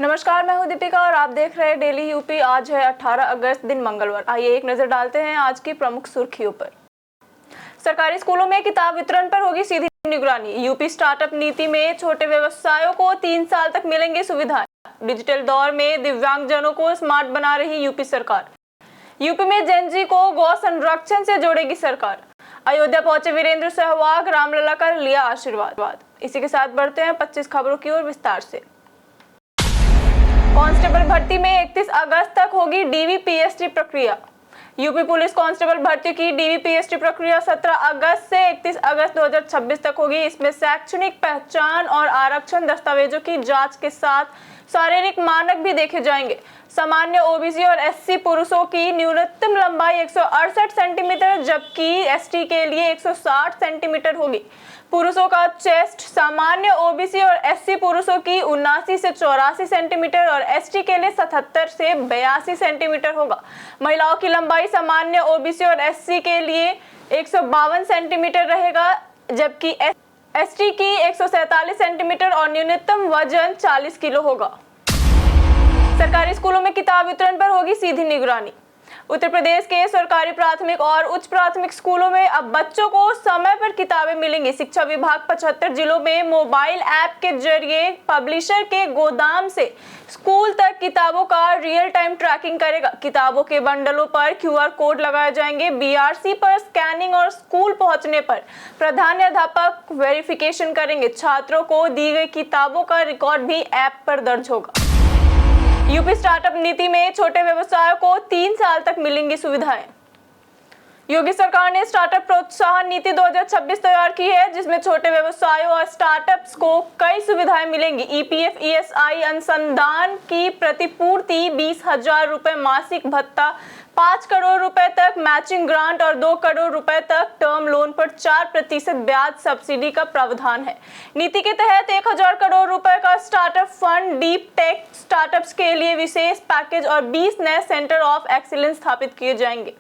नमस्कार, मैं हूं दीपिका और आप देख रहे हैं डेली यूपी। आज है 18 अगस्त, दिन मंगलवार। आइए एक नजर डालते हैं आज की प्रमुख सुर्खियों पर। सरकारी स्कूलों में किताब वितरण पर होगी सीधी निगरानी। यूपी स्टार्टअप नीति में छोटे व्यवसायों को 3 साल तक मिलेंगी सुविधाएं। डिजिटल दौर में दिव्यांगजनों को स्मार्ट बना रही यूपी सरकार। यूपी में जेनजी को गौ संरक्षण से जोड़ेगी सरकार। अयोध्या पहुंचे वीरेंद्र सहवाग, रामलला का लिया आशीर्वाद। इसी के साथ बढ़ते हैं 25 खबरों की ओर विस्तार से। कांस्टेबल भर्ती में 31 अगस्त तक होगी डीवीपीएसटी प्रक्रिया। यूपी पुलिस कांस्टेबल भर्ती की डीवीपीएसटी प्रक्रिया 17 अगस्त से 31 अगस्त 2026 तक होगी। इसमें शैक्षणिक पहचान और आरक्षण दस्तावेजों की जांच के साथ शारीरिक मानक भी देखे जाएंगे। सामान्य ओबीसी और एससी पुरुषों की न्यूनतम लंबाई 168 सेंटीमीटर जबकि एसटी के लिए 160 सेंटीमीटर होगी। पुरुषों का चेस्ट सामान्य ओबीसी और एससी पुरुषों की 79 से 84 सेंटीमीटर और एसटी के लिए 77 से 82 सेंटीमीटर होगा। महिलाओं की लंबाई सामान्य ओबीसी और एससी के लिए 152 सेंटीमीटर रहेगा जबकि एसटी की 147 सेंटीमीटर और न्यूनतम वजन 40 किलो होगा। सरकारी स्कूलों में किताब वितरण पर होगी सीधी निगरानी। उत्तर प्रदेश के सरकारी प्राथमिक और उच्च प्राथमिक स्कूलों में अब बच्चों को समय पर किताबें मिलेंगी। शिक्षा विभाग 75 जिलों में मोबाइल ऐप के जरिए पब्लिशर के गोदाम से स्कूल तक किताबों का रियल टाइम ट्रैकिंग करेगा। किताबों के बंडलों पर क्यूआर कोड लगाए जाएंगे। बीआरसी पर स्कैनिंग और स्कूल पहुंचने पर प्रधानाध्यापक वेरिफिकेशन करेंगे। छात्रों को दी गई किताबों का रिकॉर्ड भी ऐप पर दर्ज होगा। यूपी स्टार्टअप नीति में छोटे व्यवसायों को 3 साल तक मिलेंगी सुविधाएं। योगी सरकार ने स्टार्टअप प्रोत्साहन नीति 2026 तैयार की है, जिसमें छोटे व्यवसायों और स्टार्टअप्स को कई सुविधाएं मिलेंगी। ईपीएफ ईएसआई अनुसंधान की प्रतिपूर्ति, 20,000 रुपए मासिक भत्ता, 5 करोड़ रुपए तक मैचिंग ग्रांट और 2 करोड़ रुपए तक टर्म लोन पर 4% ब्याज सब्सिडी का प्रावधान है। नीति के तहत 1,000 करोड़ रुपए का startup fund, deep tech startups के लिए विशेष पैकेज और 20 नए सेंटर ऑफ एक्सीलेंस स्थापित किए जाएंगे।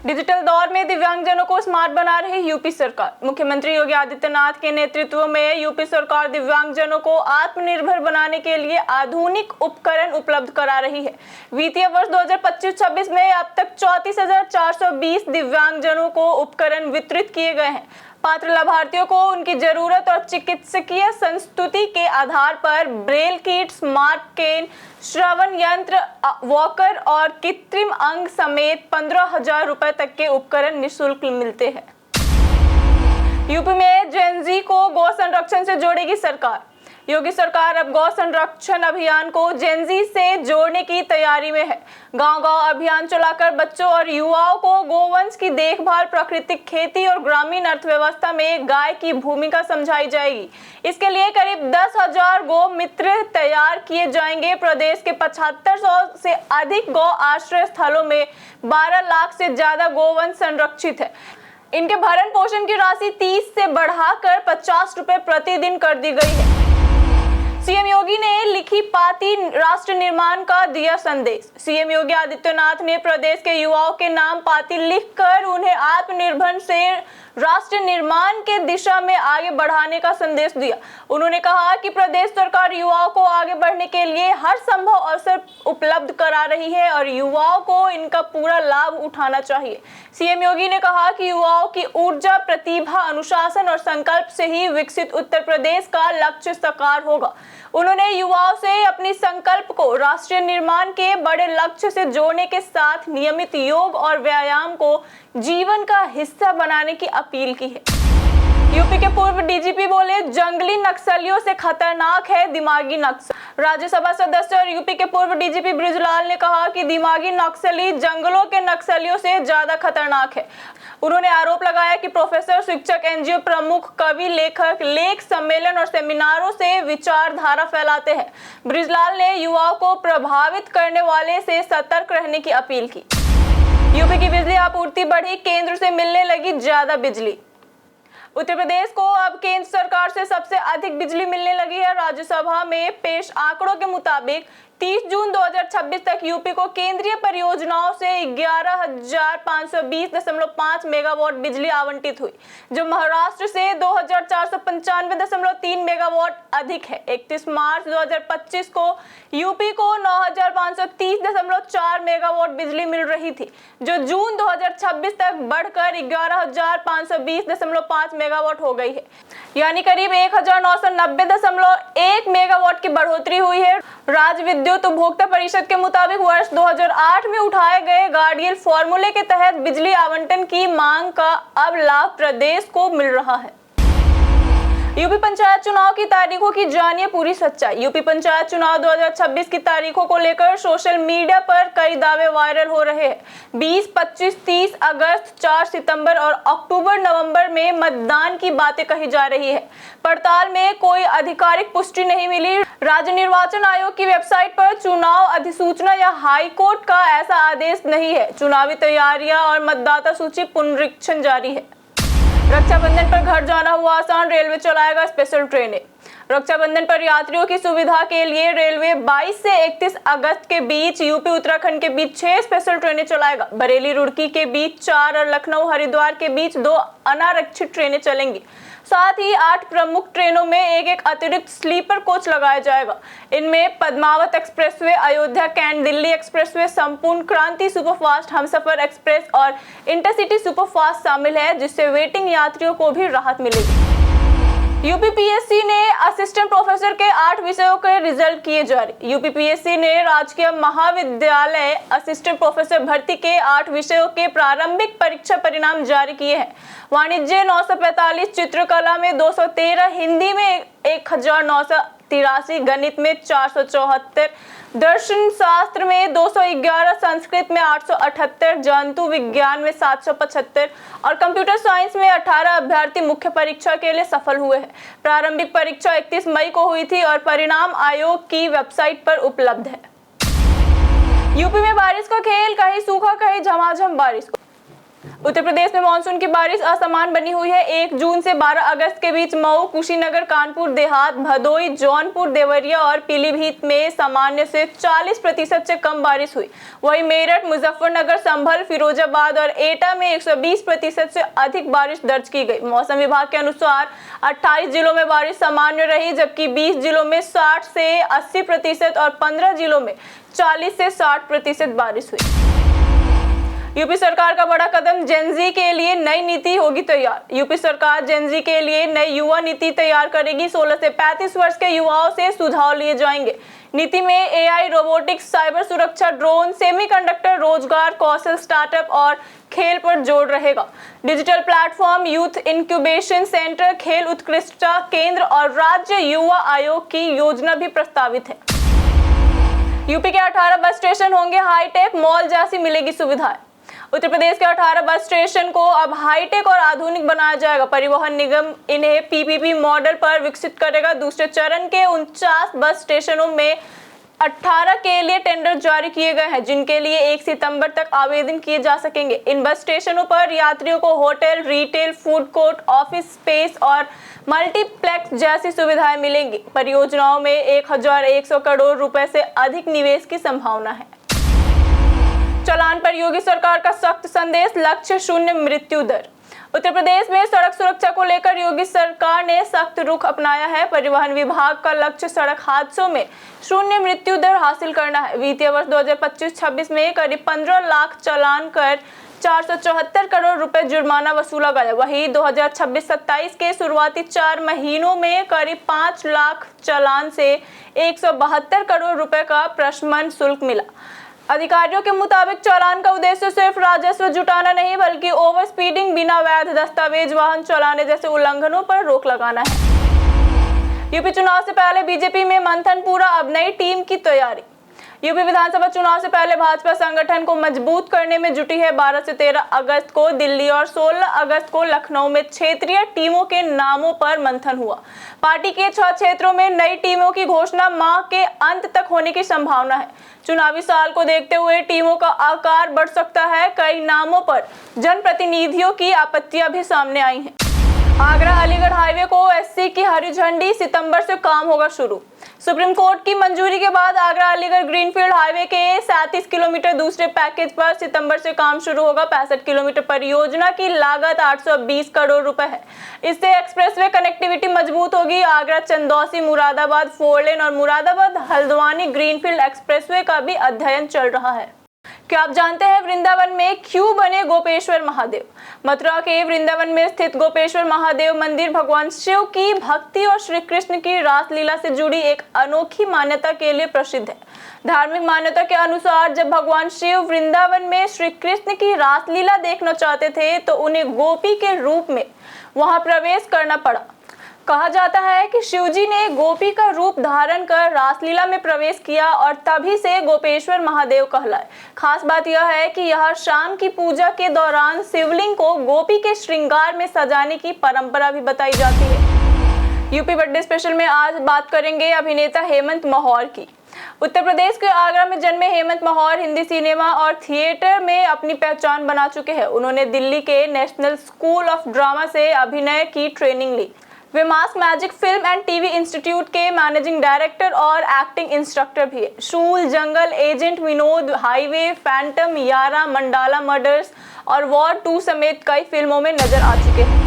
डिजिटल दौर में दिव्यांगजनों को स्मार्ट बना रही यूपी सरकार। मुख्यमंत्री योगी आदित्यनाथ के नेतृत्व में यूपी सरकार दिव्यांगजनों को आत्मनिर्भर बनाने के लिए आधुनिक उपकरण उपलब्ध करा रही है। वित्तीय वर्ष 2025-26 में अब तक 34,420 दिव्यांगजनों को उपकरण वितरित किए गए हैं। पात्र लाभार्थियों को उनकी जरूरत और चिकित्सकीय संस्तुति के आधार पर ब्रेल किट, स्मार्ट केन, श्रवण यंत्र, वॉकर और कृत्रिम अंग समेत 15,000 रुपए तक के उपकरण निःशुल्क मिलते हैं। यूपी में जेनजी को गौ संरक्षण से जोड़ेगी सरकार। योगी सरकार अब गौ संरक्षण अभियान को जेनजी से जोड़ने की तैयारी में है। गांव-गांव अभियान चलाकर बच्चों और युवाओं को गोवंश की देखभाल, प्राकृतिक खेती और ग्रामीण अर्थव्यवस्था में गाय की भूमिका समझाई जाएगी। इसके लिए करीब 10,000 गौ मित्र तैयार किए जाएंगे। प्रदेश के 7500 से अधिक गौ आश्रय स्थलों में 12 लाख से ज्यादा गोवंश संरक्षित है। इनके भरण पोषण की राशि 30 से बढ़ाकर 50 रुपए प्रतिदिन कर दी गई है। सीएम योगी ने लिखी पाती, राष्ट्र निर्माण का दिया संदेश। सीएम योगी आदित्यनाथ ने प्रदेश के युवाओं के नाम पाती लिखकर उन्हें आत्मनिर्भर से राष्ट्र निर्माण के दिशा में आगे बढ़ाने का संदेश दिया। उन्होंने कहा कि प्रदेश सरकार युवाओं को आगे बढ़ने के लिए हर संभव अवसर उपलब्ध करा रही है और युवाओं को इनका पूरा लाभ उठाना चाहिए। सीएम योगी ने कहा कि युवाओं की ऊर्जा, प्रतिभा, अनुशासन और संकल्प से ही विकसित उत्तर प्रदेश का लक्ष्य साकार होगा। उन्होंने युवाओं से अपनी संकल्प को राष्ट्रीय निर्माण के बड़े लक्ष्य से जोड़ने के साथ नियमित योग और व्यायाम को जीवन का हिस्सा बनाने की अपील की है। यूपी के पूर्व डीजीपी बोले, जंगली नक्सलियों से खतरनाक है दिमागी नक्सल। राज्यसभा सदस्य और यूपी के पूर्व डीजीपी बृजलाल ने कहा कि दिमागी नक्सली जंगलों के नक्सलियों से ज्यादा खतरनाक है। उन्होंने आरोप लगाया कि प्रोफेसर, शिक्षक, एनजीओ प्रमुख, कवि, लेखक लेख सम्मेलन और सेमिनारों से विचारधारा फैलाते हैं। बृजलाल ने युवाओं को प्रभावित करने वाले से सतर्क रहने की अपील की। यूपी की बिजली आपूर्ति बढ़ी, केंद्र से मिलने लगी ज्यादा बिजली। उत्तर प्रदेश को अब केंद्र सरकार से सबसे अधिक बिजली मिलने लगी है। राज्यसभा में पेश आंकड़ों के मुताबिक 30 जून 2026 तक यूपी को केंद्रीय परियोजनाओं से 11,520.5 मेगावाट बिजली आवंटित हुई, जो महाराष्ट्र से 2,495.3 मेगावाट अधिक है। 31 मार्च 2025 को यूपी को 9,530.4 मेगावाट बिजली मिल रही थी, जो जून 2026 तक बढ़कर 11,520.5 मेगावाट हो गई है, यानी करीब 1,990.1 मेगावाट की बढ़ोतरी हुई है। राज्य विद्युत उपभोक्ता परिषद के मुताबिक वर्ष 2008 में उठाए गए गार्डियन फॉर्मूले के तहत बिजली आवंटन की मांग का अब लाभ प्रदेश को मिल रहा है। यूपी पंचायत चुनाव की तारीखों की जानिए पूरी सच्चाई। यूपी पंचायत चुनाव 2026 की तारीखों को लेकर सोशल मीडिया पर कई दावे वायरल हो रहे हैं। 20, 25, 30 अगस्त, 4 सितंबर और अक्टूबर नवंबर में मतदान की बातें कही जा रही है। पड़ताल में कोई आधिकारिक पुष्टि नहीं मिली। राज्य निर्वाचन आयोग की वेबसाइट पर चुनाव अधिसूचना या हाईकोर्ट का ऐसा आदेश नहीं है। चुनावी तैयारियां और मतदाता सूची पुनरीक्षण जारी है। रक्षाबंधन पर घर जाना हुआ आसान, रेलवे चलाएगा स्पेशल ट्रेनें। रक्षाबंधन पर यात्रियों की सुविधा के लिए रेलवे 22 से 31 अगस्त के बीच यूपी उत्तराखंड के बीच 6 स्पेशल ट्रेनें चलाएगा। बरेली रुड़की के बीच 4 और लखनऊ हरिद्वार के बीच 2 अनारक्षित ट्रेनें चलेंगी। साथ ही 8 प्रमुख ट्रेनों में एक अतिरिक्त स्लीपर कोच लगाया जाएगा। इनमें Padmavat expressway, Ayodhya cantt Delhi expressway, Sampoorna Kranti superfast, Humsafar express और इंटरसिटी सुपरफास्ट शामिल है, जिससे वेटिंग यात्रियों को भी राहत मिलेगी। यूपीपीएससी ने असिस्टेंट प्रोफेसर के 8 विषयों के रिजल्ट किए जारी। यूपीपीएससी ने राजकीय महाविद्यालय असिस्टेंट प्रोफेसर भर्ती के 8 विषयों के प्रारंभिक परीक्षा परिणाम जारी किए हैं। वाणिज्य 945, चित्रकला में 213, हिंदी में 1983, गणित में 474, दर्शन शास्त्र में 211, संस्कृत में 878, जंतु विज्ञान में 775 और कंप्यूटर साइंस में 18 अभ्यर्थी मुख्य परीक्षा के लिए सफल हुए हैं। प्रारंभिक परीक्षा 31 मई को हुई थी और परिणाम आयोग की वेबसाइट पर उपलब्ध है। यूपी में बारिश का खेल, कहीं सूखा कहीं झमाझम बारिश। उत्तर प्रदेश में मानसून की बारिश असमान बनी हुई है। 1 जून से 12 अगस्त के बीच मऊ, कुशीनगर, कानपुर देहात, भदोई, जौनपुर, देवरिया और पीलीभीत में सामान्य से 40% से कम बारिश हुई। वहीं मेरठ, मुजफ्फरनगर, संभल, फिरोजाबाद और एटा में 120% से अधिक बारिश दर्ज की गई। मौसम विभाग के अनुसार 28 जिलों में बारिश सामान्य रही, जबकि 20 जिलों में 60 से 80% और 15 जिलों में 40 से 60% बारिश हुई। यूपी सरकार का बड़ा कदम, जेनजी के लिए नई नीति होगी तैयार। यूपी सरकार जेनजी के लिए नई युवा नीति तैयार करेगी। 16 से 35 वर्ष के युवाओं से सुझाव लिए जाएंगे। नीति में एआई, रोबोटिक्स, साइबर सुरक्षा, ड्रोन, सेमीकंडक्टर, रोजगार, कौशल, स्टार्टअप और खेल पर जोर रहेगा। Digital platform, youth incubation centre, खेल उत्कृष्टता केंद्र और राज्य युवा आयोग की योजना भी प्रस्तावित है। यूपी के 18 बस स्टेशन होंगे हाईटेक, मॉल जैसी मिलेगी सुविधाएं। उत्तर प्रदेश के 18 बस स्टेशन को अब हाईटेक और आधुनिक बनाया जाएगा। परिवहन निगम इन्हें पीपीपी मॉडल पर विकसित करेगा। दूसरे चरण के 49 बस स्टेशनों में 18 के लिए टेंडर जारी किए गए हैं, जिनके लिए 1 सितंबर तक आवेदन किए जा सकेंगे। इन बस स्टेशनों पर यात्रियों को hotel, retail, food court, office space और मल्टीप्लेक्स जैसी सुविधाएं मिलेंगी। परियोजनाओं में 1100 करोड़ रुपए से अधिक निवेश की संभावना है। चालान पर योगी सरकार का सख्त संदेश, लक्ष्य शून्य मृत्यु दर। उत्तर प्रदेश में सड़क सुरक्षा को लेकर योगी सरकार ने सख्त रुख अपनाया है। परिवहन विभाग का लक्ष्य सड़क हादसों में शून्य मृत्यु दर हासिल करना है। वित्तीय वर्ष 2025-26 में करीब 15 लाख चालान कर 474 करोड़ रुपए जुर्माना वसूला गया। वहीं 2026-27 के शुरुआती 4 महीनों में करीब 5 लाख चालान से 172 करोड़ रुपए का प्रशमन शुल्क मिला। अधिकारियों के मुताबिक चालान का उद्देश्य सिर्फ राजस्व जुटाना नहीं, बल्कि ओवर स्पीडिंग, बिना वैध दस्तावेज वाहन चलाने जैसे उल्लंघनों पर रोक लगाना है। यूपी चुनाव से पहले बीजेपी में मंथन पूरा, अब नई टीम की तैयारी। यूपी विधानसभा चुनाव से पहले भाजपा संगठन को मजबूत करने में जुटी है। 12 से 13 अगस्त को दिल्ली और 16 अगस्त को लखनऊ में क्षेत्रीय टीमों के नामों पर मंथन हुआ। पार्टी के 6 क्षेत्रों में नई टीमों की घोषणा माह के अंत तक होने की संभावना है। चुनावी साल को देखते हुए टीमों का आकार बढ़ सकता है। कई नामों पर जनप्रतिनिधियों की आपत्तियां भी सामने आई हैं। आगरा अलीगढ़ हाईवे को एससी की हरी झंडी, सितंबर से काम होगा शुरू। सुप्रीम कोर्ट की मंजूरी के बाद आगरा अलीगढ़ ग्रीनफील्ड हाईवे के 37 किलोमीटर दूसरे पैकेज पर सितंबर से काम शुरू होगा। 65 किलोमीटर परियोजना की लागत 820 करोड़ रुपए है। इससे एक्सप्रेसवे कनेक्टिविटी मजबूत होगी। आगरा चंदौसी मुरादाबाद 4 लेन और मुरादाबाद हल्द्वानी ग्रीनफील्ड एक्सप्रेसवे का भी अध्ययन चल रहा है। क्या आप जानते हैं वृंदावन में क्यों बने गोपेश्वर महादेव? मथुरा के वृंदावन में स्थित गोपेश्वर महादेव मंदिर भगवान शिव की भक्ति और श्री कृष्ण की रासलीला से जुड़ी एक अनोखी मान्यता के लिए प्रसिद्ध है। धार्मिक मान्यता के अनुसार जब भगवान शिव वृंदावन में श्री कृष्ण की रासलीला देखना चाहते थे तो उन्हें गोपी के रूप में वहां प्रवेश करना पड़ा। कहा जाता है कि शिवजी ने गोपी का रूप धारण कर रासलीला में प्रवेश किया और तभी से गोपेश्वर महादेव कहलाए। खास बात यह है कि यह शाम की पूजा के दौरान शिवलिंग को गोपी के श्रृंगार में सजाने की परंपरा भी बताई जाती है। यूपी बर्थडे स्पेशल में आज बात करेंगे अभिनेता हेमंत महौर की। उत्तर प्रदेश के आगरा में जन्मे हेमंत महौर हिंदी सिनेमा और थिएटर में अपनी पहचान बना चुके हैं। उन्होंने दिल्ली के नेशनल स्कूल ऑफ ड्रामा से अभिनय की ट्रेनिंग ली। वे mass magic film and TV institute के मैनेजिंग डायरेक्टर और एक्टिंग इंस्ट्रक्टर भी है। Shool, jungle, agent Vinod, highway, phantom, Yaara, mandala murders और वॉर 2 समेत कई फिल्मों में नजर आ चुके हैं।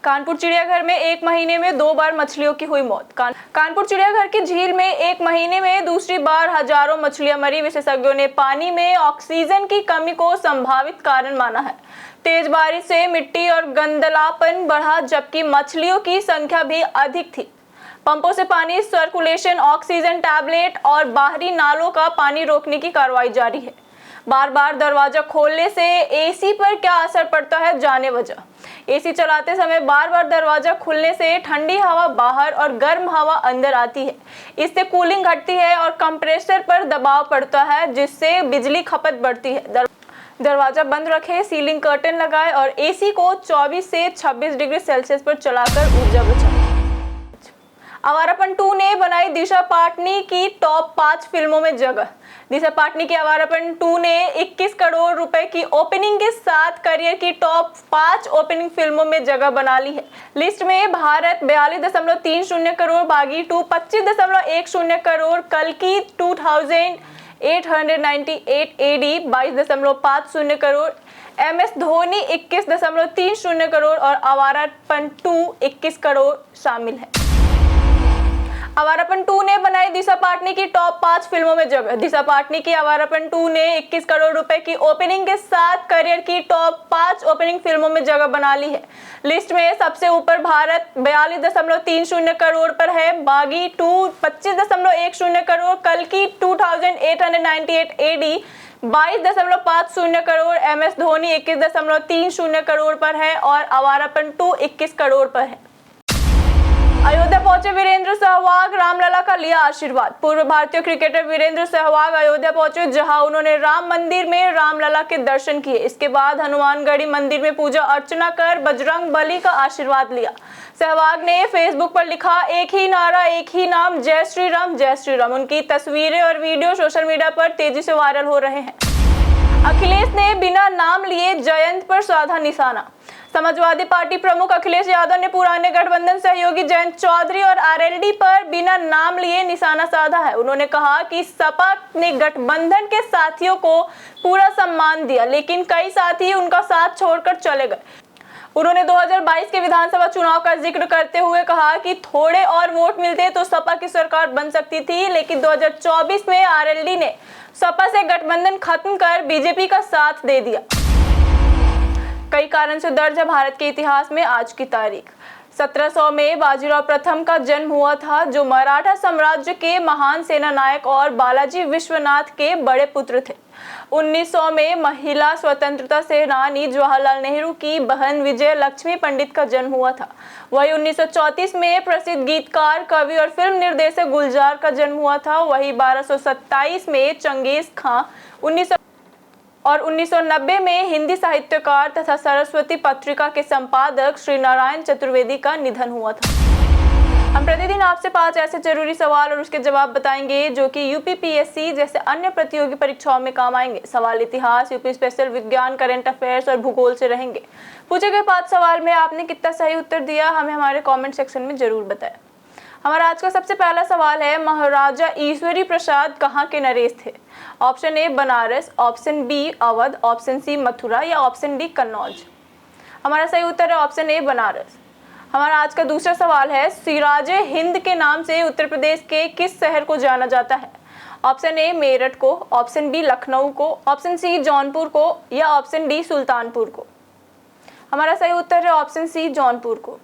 कानपुर चिड़ियाघर में 1 महीने में 2 बार मछलियों की हुई मौत। कानपुर चिड़ियाघर की झील में 1 महीने में दूसरी बार हजारों मछलियां मरी। विशेषज्ञों ने पानी में ऑक्सीजन की कमी को संभावित कारण माना है। तेज बारिश से मिट्टी और गंदलापन बढ़ा, जबकि मछलियों की संख्या भी अधिक थी। पंपों से पानी सर्कुलेशन, ऑक्सीजन टैबलेट और बाहरी नालों का पानी रोकने की कार्रवाई जारी है। बार बार दरवाजा खोलने से एसी पर क्या असर पड़ता है, जाने वजह। एसी चलाते समय बार बार दरवाजा खुलने से ठंडी हवा बाहर और गर्म हवा अंदर आती है। इससे कूलिंग घटती है और कंप्रेसर पर दबाव पड़ता है, जिससे बिजली खपत बढ़ती है। दरवाजा बंद रखें, सीलिंग कर्टन लगाएं और एसी को 24 से 26 डिग्री सेल्सियस पर चलाकर ऊर्जा बचाएं। आवारापन 2 ने बनाई दिशा पाटनी की टॉप 5 फिल्मों में जगह। दिशा पाटनी की आवारापन 2 ने 21 करोड़ रुपए की ओपनिंग के साथ करियर की टॉप 5 ओपनिंग फिल्मों में जगह बना ली है। लिस्ट में भारत 42.30 करोड़, बागी 2 25.10 करोड़, कल्कि 2898 AD 22.50 करोड़, MS धोनी 21.30 करोड़ और आवारापन 2 21 करोड़ शामिल है। आवारापन 2 ने बनाई दिशा पाटनी की टॉप 5 फिल्मों में जगह। दिशा पाटनी की आवारापन 2 ने 21 करोड़ रुपए की ओपनिंग के साथ करियर की टॉप 5 ओपनिंग फिल्मों में जगह बना ली है। लिस्ट में सबसे ऊपर भारत 42.30 करोड़ पर है, बागी 2 25.10 करोड़, कल्कि 2898 AD 22.50 करोड़, MS धोनी 21.30 करोड़ पर है और आवारापन 2 21 करोड़ पर है। अयोध्या पहुंचे वीरेंद्र सहवाग, रामलला का लिया आशीर्वाद। पूर्व भारतीय क्रिकेटर वीरेंद्र सहवाग अयोध्या पहुंचे, जहां उन्होंने राम मंदिर में रामलला के दर्शन किए। इसके बाद हनुमानगढ़ी मंदिर में पूजा अर्चना कर बजरंग बली का आशीर्वाद लिया। सहवाग ने फेसबुक पर लिखा, एक ही नारा, एक ही नाम, जय श्री राम, जय श्री राम। उनकी तस्वीरें और वीडियो सोशल मीडिया पर तेजी से वायरल हो रहे हैं। अखिलेश ने बिना नाम लिए जयंत पर साधा निशाना। समाजवादी पार्टी प्रमुख अखिलेश यादव ने पुराने गठबंधन सहयोगी जयंत चौधरी और आरएलडी पर बिना नाम लिए निशाना साधा है। उन्होंने कहा कि सपा ने गठबंधन के साथियों को पूरा सम्मान दिया, लेकिन कई साथी उनका साथ छोड़कर चले गए। उन्होंने 2022 के विधानसभा चुनाव का जिक्र करते हुए कहा कि थोड़े और वोट मिलते तो सपा की सरकार बन सकती थी, लेकिन 2024 में आरएलडी ने सपा से गठबंधन खत्म कर बीजेपी का साथ दे दिया। कई कारण से दर्ज है भारत के इतिहास में आज की तारीख। 1700 में बाजीराव प्रथम का जन्म हुआ था, जो मराठा साम्राज्य के महान सेना नायक और बालाजी विश्वनाथ के बड़े पुत्र थे। 1900 में महिला स्वतंत्रता सेनानी जवाहरलाल नेहरू की बहन विजय लक्ष्मी पंडित का जन्म हुआ था। वही 1934 में प्रसिद्ध गीतकार, कवि और फिल्म निर्देशक गुलजार का जन्म हुआ था। वही 1227 में चंगेज खां, 1990 में हिंदी साहित्यकार तथा सरस्वती पत्रिका के संपादक श्री नारायण चतुर्वेदी का निधन हुआ था। हम प्रतिदिन आपसे 5 ऐसे जरूरी सवाल और उसके जवाब बताएंगे जो कि यूपीपीएससी जैसे अन्य प्रतियोगी परीक्षाओं में काम आएंगे। सवाल इतिहास, यूपी स्पेशल, विज्ञान, करंट अफेयर्स और भूगोल से रहेंगे। पूछे गए 5 सवाल में आपने कितना सही उत्तर दिया हमें हमारे कमेंट सेक्शन में जरूर बताएं। हमारा आज का सबसे पहला सवाल है, महाराजा ईश्वरी प्रसाद कहाँ के नरेश थे? Option A Banaras, option B Awadh, option C Mathura या ऑप्शन डी कन्नौज। हमारा सही उत्तर है ऑप्शन ए बनारस। हमारा आज का दूसरा सवाल है, सिराजे हिंद के नाम से उत्तर प्रदेश के किस शहर को जाना जाता है? ऑप्शन ए मेरठ को, ऑप्शन बी लखनऊ को, ऑप्शन सी जौनपुर को या ऑप्शन डी सुल्तानपुर को। हमारा सही उत्तर है ऑप्शन सी जौनपुर को।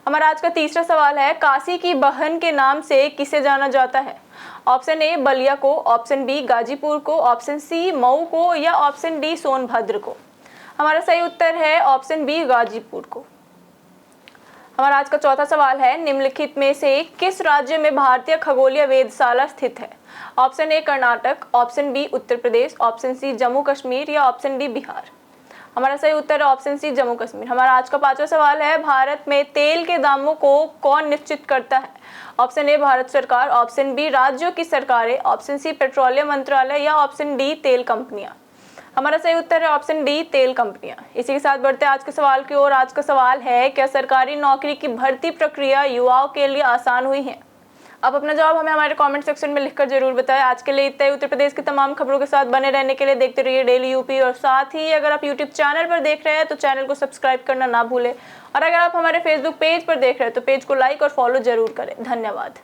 हमारा आज का तीसरा सवाल है, काशी की बहन के नाम से किसे जाना जाता है? ऑप्शन ए बलिया को, ऑप्शन बी गाजीपुर को, ऑप्शन सी मऊ को या ऑप्शन डी सोनभद्र को। हमारा सही उत्तर है ऑप्शन बी गाजीपुर को। हमारा आज का चौथा सवाल है, निम्नलिखित में से किस राज्य में भारतीय खगोलीय वेधशाला स्थित है? Option A Karnataka, option B Uttar Pradesh, option C Jammu Kashmir या ऑप्शन डी बिहार। हमारा सही उत्तर है ऑप्शन सी जम्मू कश्मीर। हमारा आज का पांचवा सवाल है, भारत में तेल के दामों को कौन निश्चित करता है? ऑप्शन ए भारत सरकार, ऑप्शन बी राज्यों की सरकारें, ऑप्शन सी पेट्रोलियम मंत्रालय या ऑप्शन डी तेल कंपनियां। हमारा सही उत्तर है ऑप्शन डी तेल कंपनियां। इसी के साथ बढ़ते हैं आज के सवाल की ओर। आज का सवाल है, क्या सरकारी नौकरी की भर्ती प्रक्रिया युवाओं के लिए आसान हुई है? आप अपना जवाब हमें हमारे कमेंट सेक्शन में लिखकर जरूर बताएं। आज के लिए इतना ही। उत्तर प्रदेश की तमाम खबरों के साथ बने रहने के लिए देखते रहिए डेली यूपी, और साथ ही अगर आप यूट्यूब चैनल पर देख रहे हैं तो चैनल को सब्सक्राइब करना ना भूलें, और अगर आप हमारे फेसबुक पेज पर देख रहे हैं तो पेज को लाइक और फॉलो जरूर करें। धन्यवाद।